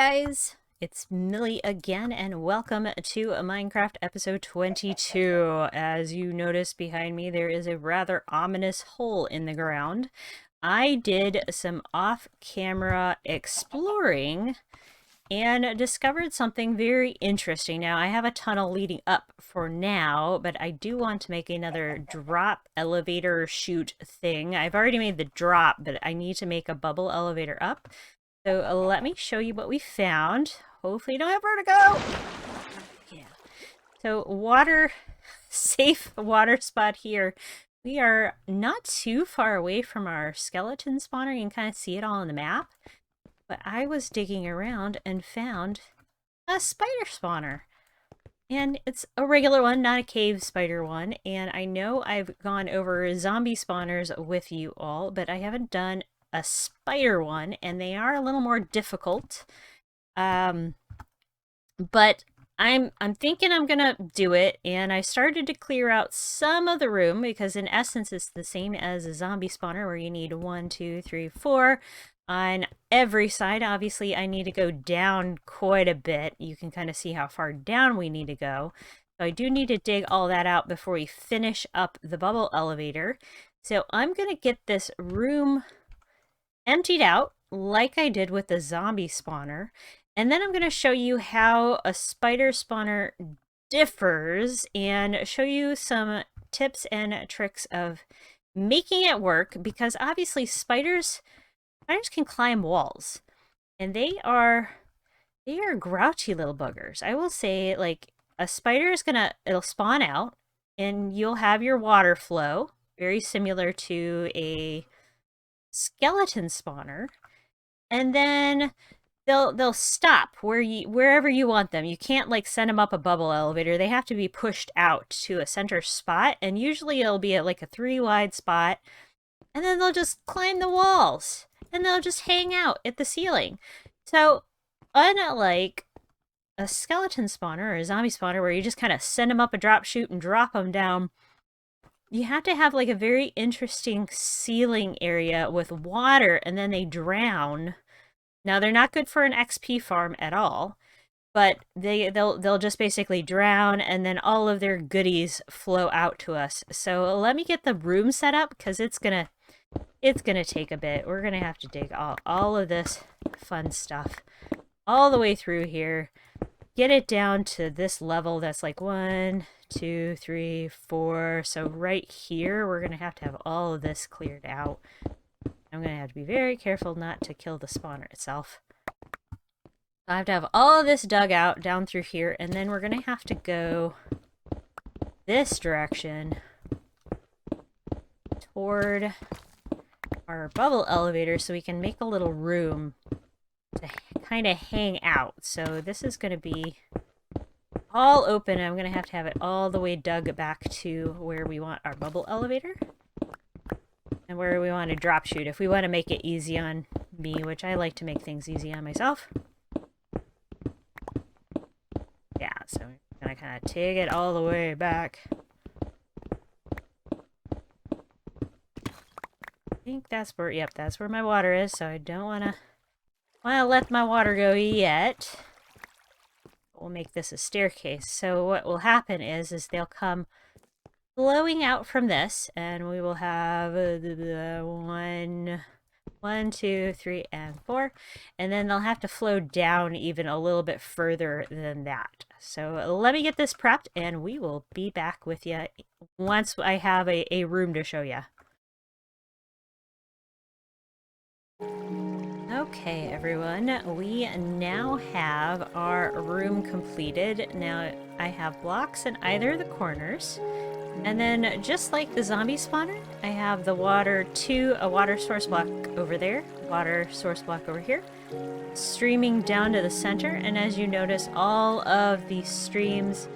guys, it's Millie again, and welcome to Minecraft episode 22. As you notice behind me, there is a rather ominous hole in the ground. I did some off-camera exploring and discovered something very interesting. Now, I have a tunnel leading up for now, but I do want to make another drop elevator chute thing. I've already made the drop, but I need to make a bubble elevator up. So let me show you what we found. Hopefully you don't have vertigo. Yeah. So safe water spot here. We are not too far away from our skeleton spawner. You can kind of see it all on the map. But I was digging around and found a spider spawner. And it's a regular one, not a cave spider one. And I know I've gone over zombie spawners with you all, but I haven't done a spider one, and they are a little more difficult. But I'm thinking I'm gonna do it, and I started to clear out some of the room because in essence it's the same as a zombie spawner where you need 1, 2, 3, 4 on every side. Obviously I need to go down quite a bit. You can kind of see how far down we need to go. So I do need to dig all that out before we finish up the bubble elevator. So I'm gonna get this room emptied out like I did with the zombie spawner, and then I'm going to show you how a spider spawner differs and show you some tips and tricks of making it work, because obviously spiders can climb walls, and they are grouchy little buggers. I will say, like, a spider is it'll spawn out and you'll have your water flow very similar to a skeleton spawner, and then they'll stop wherever you want them. You can't like send them up a bubble elevator. They have to be pushed out to a center spot, and usually it'll be at like a 3 wide spot, and then they'll just climb the walls and they'll just hang out at the ceiling. So unlike a skeleton spawner or a zombie spawner where you just kind of send them up a drop chute and drop them down, you have to have like a very interesting ceiling area with water, and then they drown. Now they're not good for an XP farm at all, but they'll just basically drown, and then all of their goodies flow out to us. So let me get the room set up, because it's gonna take a bit. We're gonna have to dig all of this fun stuff all the way through here, get it down to this level that's like 1, 2, 3, 4. So right here, we're going to have all of this cleared out. I'm going to have to be very careful not to kill the spawner itself. I have to have all of this dug out down through here, and then we're going to have to go this direction toward our bubble elevator so we can make a little room to kind of hang out. So this is going to be all open. I'm going to have it all the way dug back to where we want our bubble elevator and where we want to drop shoot if we want to make it easy on me, which I like to make things easy on myself. Yeah, so I'm going to kind of take it all the way back. I think that's where my water is, so I don't want to let my water go yet. We'll make this a staircase. So what will happen is they'll come flowing out from this, and we will have 1, 2, 3, and 4, and then they'll have to flow down even a little bit further than that. So let me get this prepped, and we will be back with you once I have a room to show you. Okay, everyone, we now have our room completed. Now, I have blocks in either of the corners, and then just like the zombie spawner, I have the water a water source block over there, water source block over here, streaming down to the center, and as you notice, all of these streams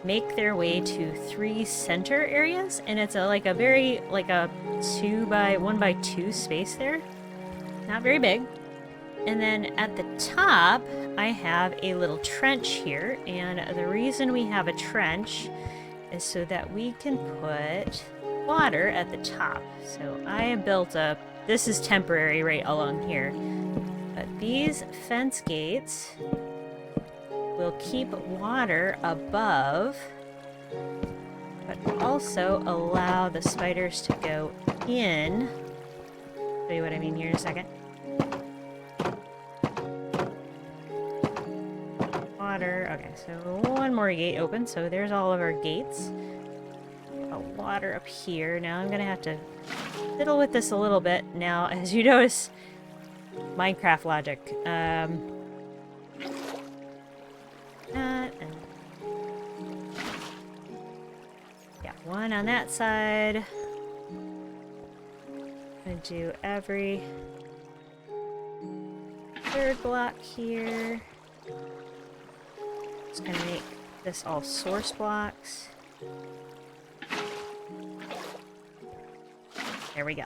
make their way to 3 center areas, and it's like a 2 by 1 by 2 space there. Not very big. And then at the top, I have a little trench here, and the reason we have a trench is so that we can put water at the top. So I built this is temporary right along here, but these fence gates will keep water above, but also allow the spiders to go in. I'll show you what I mean here in a second. Water. Okay, so one more gate open. So there's all of our gates. Water up here. Now I'm going to have to fiddle with this a little bit. Now, as you notice, Minecraft logic. That and yeah, one on that side. I'm going to do every third block here. Just going to make this all source blocks. There we go.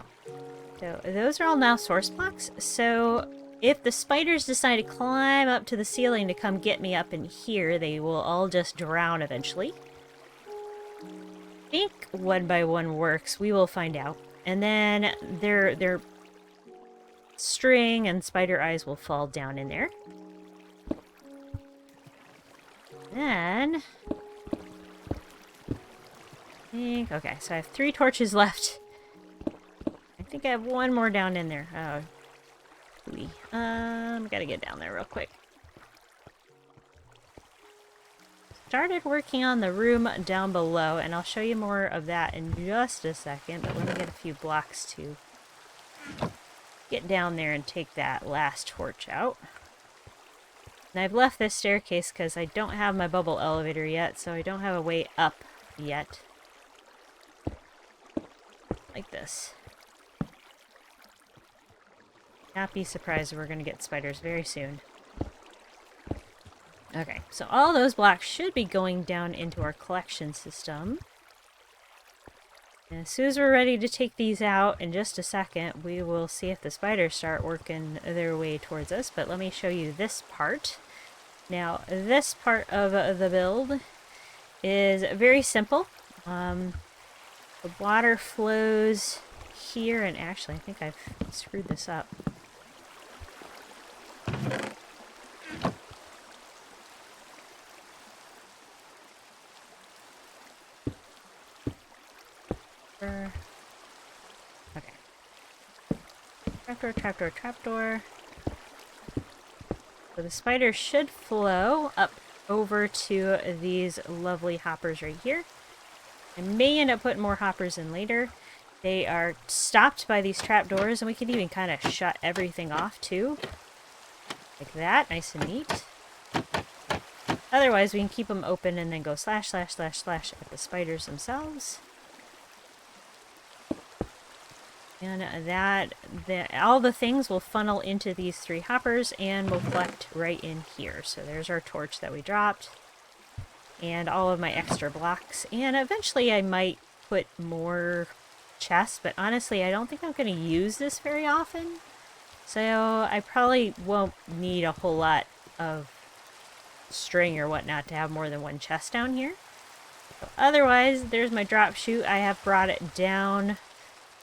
So those are all now source blocks. So if the spiders decide to climb up to the ceiling to come get me up in here, they will all just drown eventually. I think one by one works. We will find out. And then their string and spider eyes will fall down in there. Then okay, so I have 3 torches left. I think I have one more down in there. Oh, gotta get down there real quick. Started working on the room down below, and I'll show you more of that in just a second, but let me get a few blocks to get down there and take that last torch out. And I've left this staircase because I don't have my bubble elevator yet, so I don't have a way up yet. Like this. Not be surprised if we're going to get spiders very soon. Okay, so all those blocks should be going down into our collection system. And as soon as we're ready to take these out in just a second, we will see if the spiders start working their way towards us. But let me show you this part. Now, this part of the build is very simple. The water flows here, and actually I think I've screwed this up. Okay. Trapdoor, trapdoor, trapdoor. So the spiders should flow up over to these lovely hoppers right here. I may end up putting more hoppers in later. They are stopped by these trapdoors, and we can even kind of shut everything off too. Like that, nice and neat. Otherwise, we can keep them open and then go slash, slash, slash, slash at the spiders themselves. And all the things will funnel into these 3 hoppers and will collect right in here. So there's our torch that we dropped. And all of my extra blocks. And eventually I might put more chests, but honestly I don't think I'm going to use this very often. So I probably won't need a whole lot of string or whatnot to have more than one chest down here. So otherwise, there's my drop chute. I have brought it down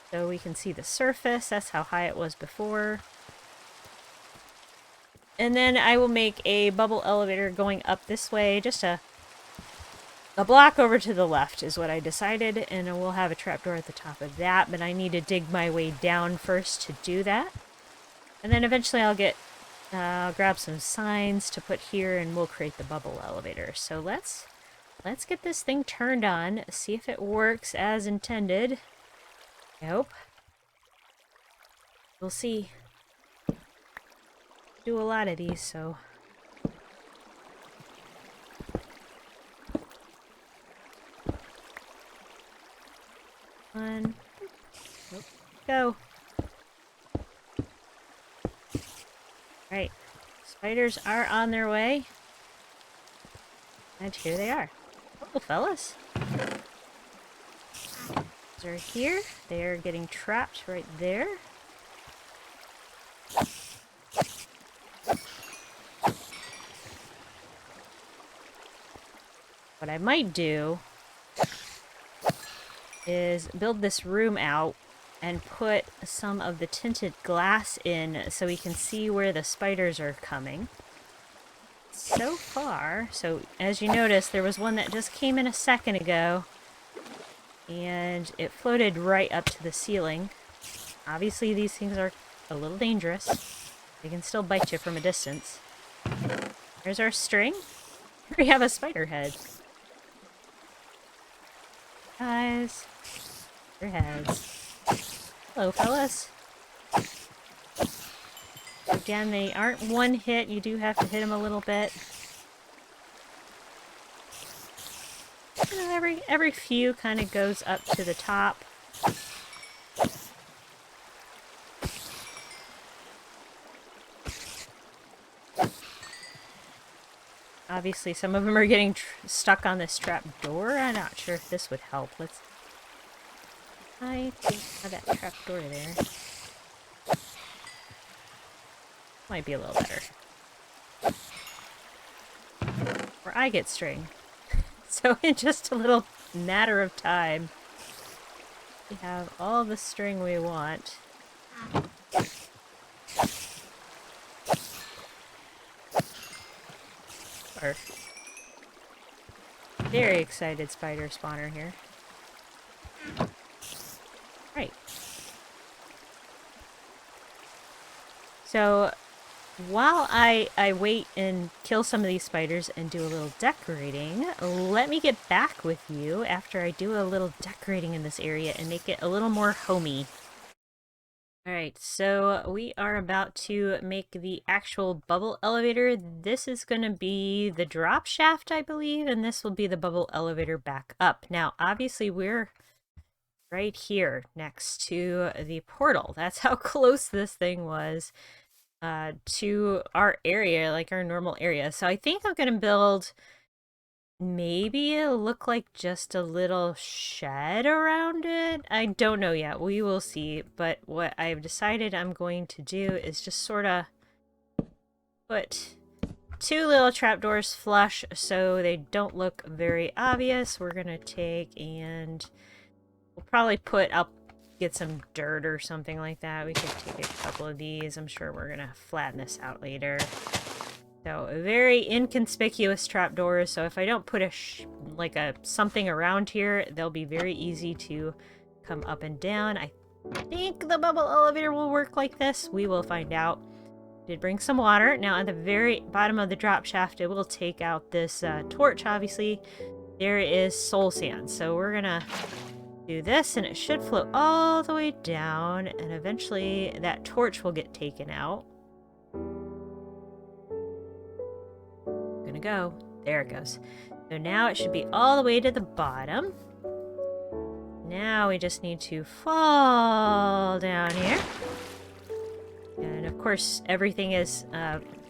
so we can see the surface. That's how high it was before. And then I will make a bubble elevator going up this way. Just a block over to the left is what I decided. And we'll have a trapdoor at the top of that. But I need to dig my way down first to do that. And then eventually I'll grab some signs to put here and we'll create the bubble elevator. So let's get this thing turned on. See if it works as intended. I hope. We'll see. Do a lot of these, so. One. Nope. Go. Right. Spiders are on their way. And here they are. Hello, fellas. They're here. They're getting trapped right there. What I might do is build this room out and put some of the tinted glass in so we can see where the spiders are coming. So far, so as you notice, there was one that just came in a second ago, and it floated right up to the ceiling. Obviously, these things are a little dangerous. They can still bite you from a distance. There's our string. We have a spider head. Guys, your heads. Hello, fellas. Again, they aren't one hit. You do have to hit them a little bit. You know, every few kind of goes up to the top. Obviously, some of them are getting stuck on this trap door. I'm not sure if this would help. I think that trap door there might be a little better. Or I get string. So in just a little matter of time, we have all the string we want. Very excited spider spawner here. Right. So while I wait and kill some of these spiders and do a little decorating, let me get back with you after I do a little decorating in this area and make it a little more homey. Alright, so we are about to make the actual bubble elevator. This is going to be the drop shaft, I believe, and this will be the bubble elevator back up. Now, obviously, we're right here next to the portal. That's how close this thing was to our area, like our normal area. So I think I'm going to build... Maybe it'll look like just a little shed around it. I don't know yet. We will see. But what I've decided I'm going to do is just sort of put two little trapdoors flush so they don't look very obvious. We're going to take and we'll probably I'll get some dirt or something like that. We could take a couple of these. I'm sure we're going to flatten this out later. So, very inconspicuous trapdoors, so if I don't put something around here, they'll be very easy to come up and down. I think the bubble elevator will work like this. We will find out. Did bring some water. Now, at the very bottom of the drop shaft, it will take out this torch, obviously. There is soul sand, so we're gonna do this, and it should float all the way down, and eventually that torch will get taken out. Go. There it goes. So now it should be all the way to the bottom. Now we just need to fall down here. And of course, everything is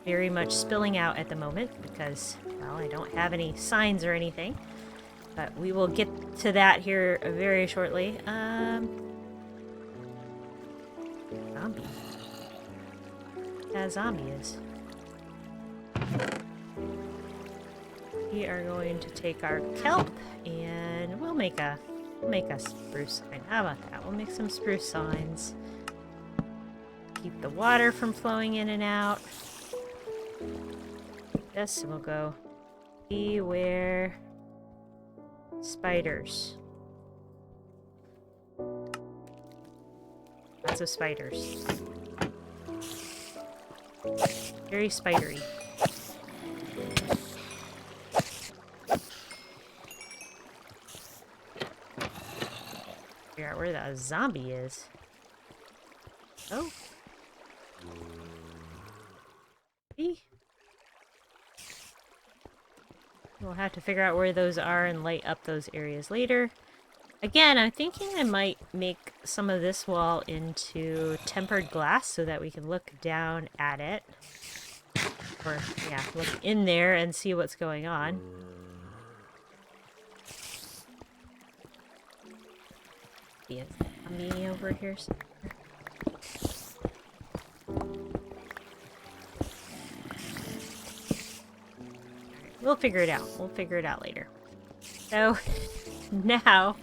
very much spilling out at the moment because, well, I don't have any signs or anything. But we will get to that here very shortly. Zombie. Yeah, zombie is. We are going to take our kelp and we'll make a spruce sign. How about that? We'll make some spruce signs. Keep the water from flowing in and out. This will go. Beware spiders. Lots of spiders. Very spidery. Figure out where that zombie is. Oh. We'll have to figure out where those are and light up those areas later. Again, I'm thinking I might make some of this wall into tempered glass so that we can look down at it. Or, yeah, look in there and see what's going on. Is me over here somewhere? We'll figure it out. We'll figure it out later. So, now,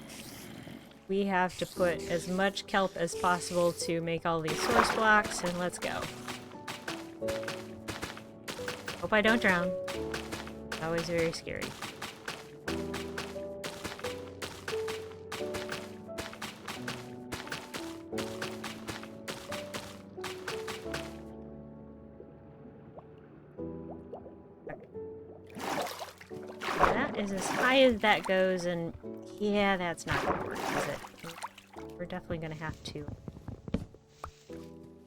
we have to put as much kelp as possible to make all these source blocks, and let's go. Hope I don't drown. Always very scary. That is as high as that goes, and yeah, that's not gonna work, is it? We're definitely gonna have to...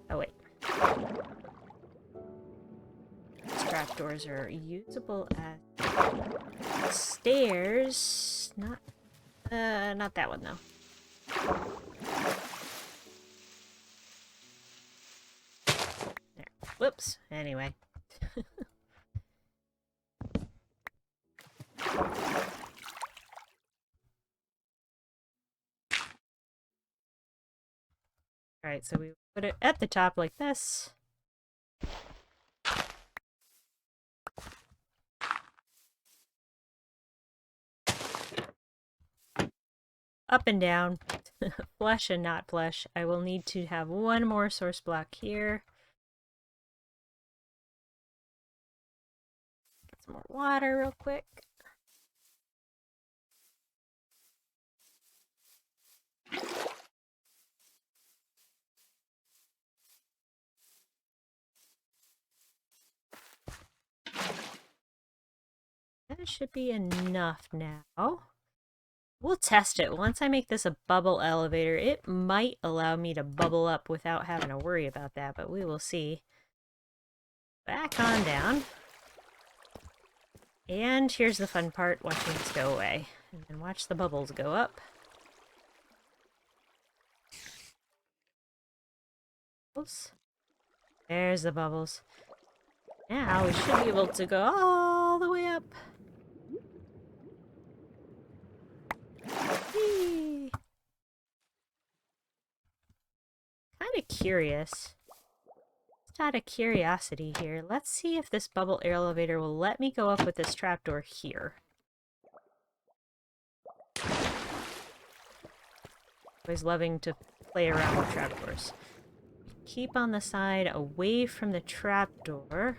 Oh, wait. These trapdoors are usable as stairs. Not that one, though. There. Whoops. Anyway. Alright, so we put it at the top like this. Up and down. Flush and not flush. I will need to have one more source block here. Get some more water real quick. That should be enough now. We'll test it. Once I make this a bubble elevator, it might allow me to bubble up without having to worry about that, but we will see. Back on down. And here's the fun part, watching this go away. And then watch the bubbles go up. There's the bubbles. Now we should be able to go all the way up. Kind of curious. Just out of curiosity here, let's see if this bubble elevator will let me go up with this trapdoor here. Always loving to play around with trapdoors. Keep on the side away from the trapdoor.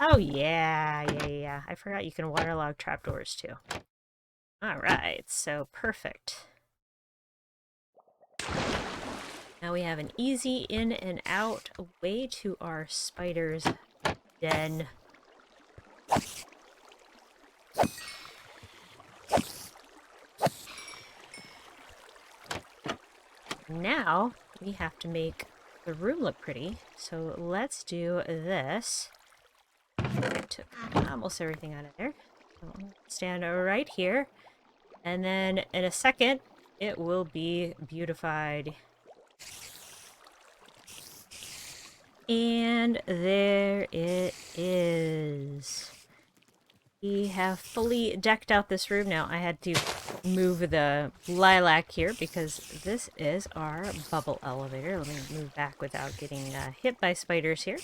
Oh yeah. I forgot you can waterlog trapdoors too. Alright, so perfect. Now we have an easy in and out way to our spider's den. Now we have to make the room look pretty, so let's do this. I took almost everything out of there. So I'm gonna stand right here, and then in a second it will be beautified. And there it is. We have fully decked out this room now. I had to move the lilac here because this is our bubble elevator. Let me move back without getting hit by spiders here.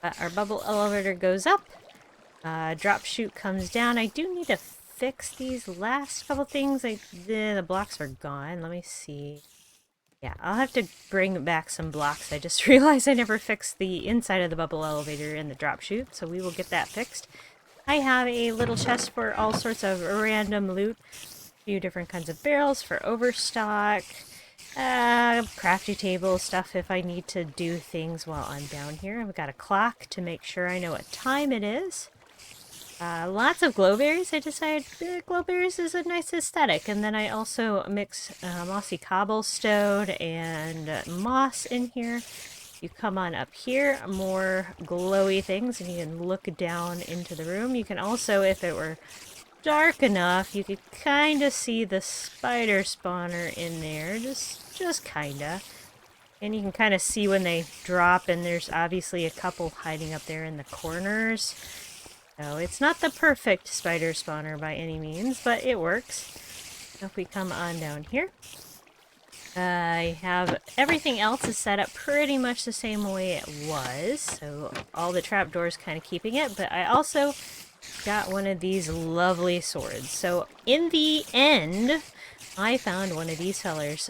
Our bubble elevator goes up. Drop chute comes down. I do need to fix these last couple things. The blocks are gone. Let me see. Yeah, I'll have to bring back some blocks. I just realized I never fixed the inside of the bubble elevator and the drop chute, so we will get that fixed. I have a little chest for all sorts of random loot. A few different kinds of barrels for overstock. Crafty table stuff if I need to do things while I'm down here. I've got a clock to make sure I know what time it is. Lots of glowberries. I decided glowberries is a nice aesthetic. And then I also mix mossy cobblestone and moss in here. You come on up here, more glowy things, and you can look down into the room. You can also, if it were dark enough, you could kind of see the spider spawner in there, just kinda. And you can kind of see when they drop, and there's obviously a couple hiding up there in the corners. So it's not the perfect spider spawner by any means, but it works. So if we come on down here, I have everything else is set up pretty much the same way it was. So all the trapdoors kind of keeping it, but I also got one of these lovely swords. So in the end, I found one of these fellers.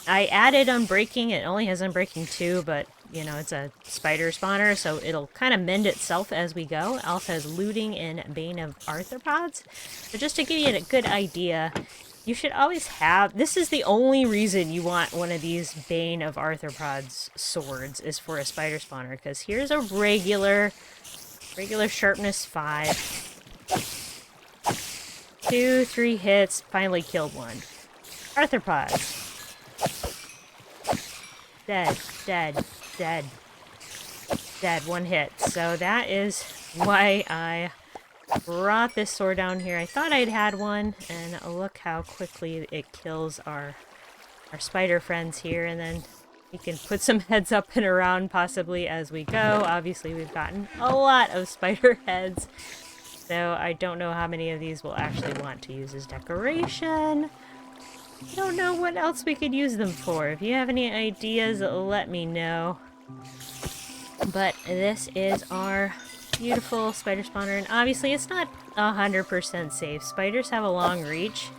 I added unbreaking. It only has unbreaking 2, but, you know, it's a spider spawner, so it'll kind of mend itself as we go. It also has looting and bane of arthropods. But just to give you a good idea, you should always have... This is the only reason you want one of these bane of arthropods swords, is for a spider spawner, because here's a regular sharpness 5. 2, 3 hits, finally killed one. Arthropods. Dead, dead, dead. Dead, 1 hit. So that is why I brought this sword down here. I thought I'd had one, and look how quickly it kills our spider friends here, and then we can put some heads up and around possibly as we go. Obviously, we've gotten a lot of spider heads, so I don't know how many of these we'll actually want to use as decoration. I don't know what else we could use them for. If you have any ideas, let me know. But this is our beautiful spider spawner, and obviously it's not 100% safe. Spiders have a long reach,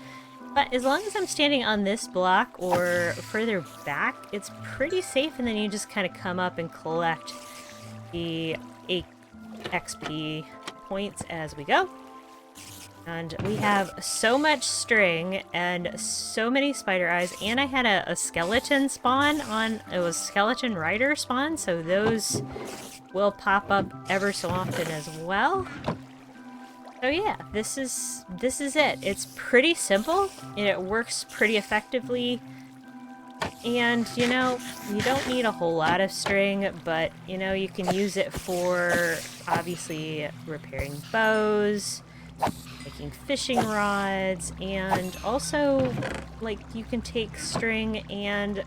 but as long as I'm standing on this block or further back, it's pretty safe, and then you just kind of come up and collect the 8 XP points as we go. And we have so much string and so many spider eyes, and I had a skeleton spawn on, it was skeleton rider spawn, so those will pop up ever so often as well. So yeah, this is it. It's pretty simple, and it works pretty effectively. And, you know, you don't need a whole lot of string, but, you know, you can use it for, obviously, repairing bows, making fishing rods, and also, like, you can take string and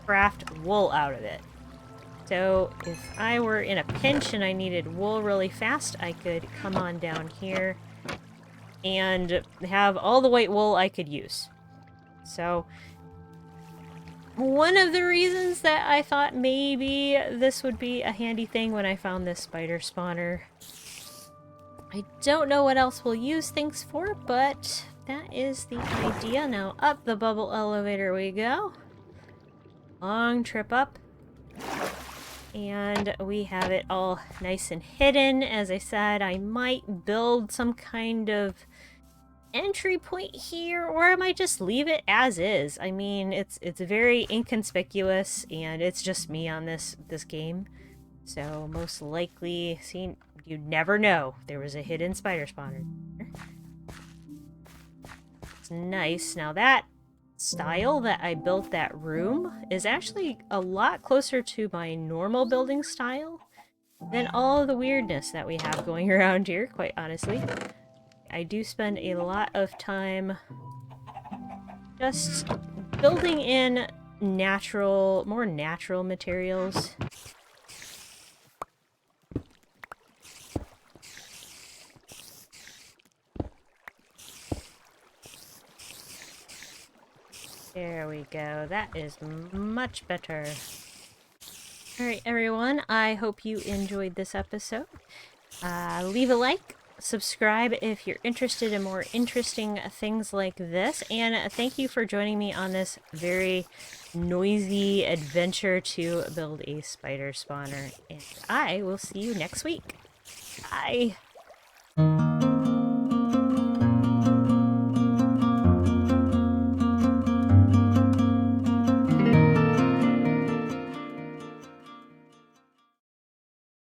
craft wool out of it. So if I were in a pinch and I needed wool really fast, I could come on down here and have all the white wool I could use. So one of the reasons that I thought maybe this would be a handy thing when I found this spider spawner. I don't know what else we'll use things for, but that is the idea. Now up the bubble elevator we go. Long trip up. And we have it all nice and hidden. As I said, I might build some kind of entry point here, or I might just leave it as is. I mean, it's very inconspicuous, and it's just me on this game. So most likely, see, you never know. There was a hidden spider spawner. It's nice. Now that style that I built that room is actually a lot closer to my normal building style than all of the weirdness that we have going around here, quite honestly. I do spend a lot of time just building in more natural materials. There we go. That is much better. Alright, everyone. I hope you enjoyed this episode. Leave a like. Subscribe if you're interested in more interesting things like this. And thank you for joining me on this very noisy adventure to build a spider spawner. And I will see you next week. Bye!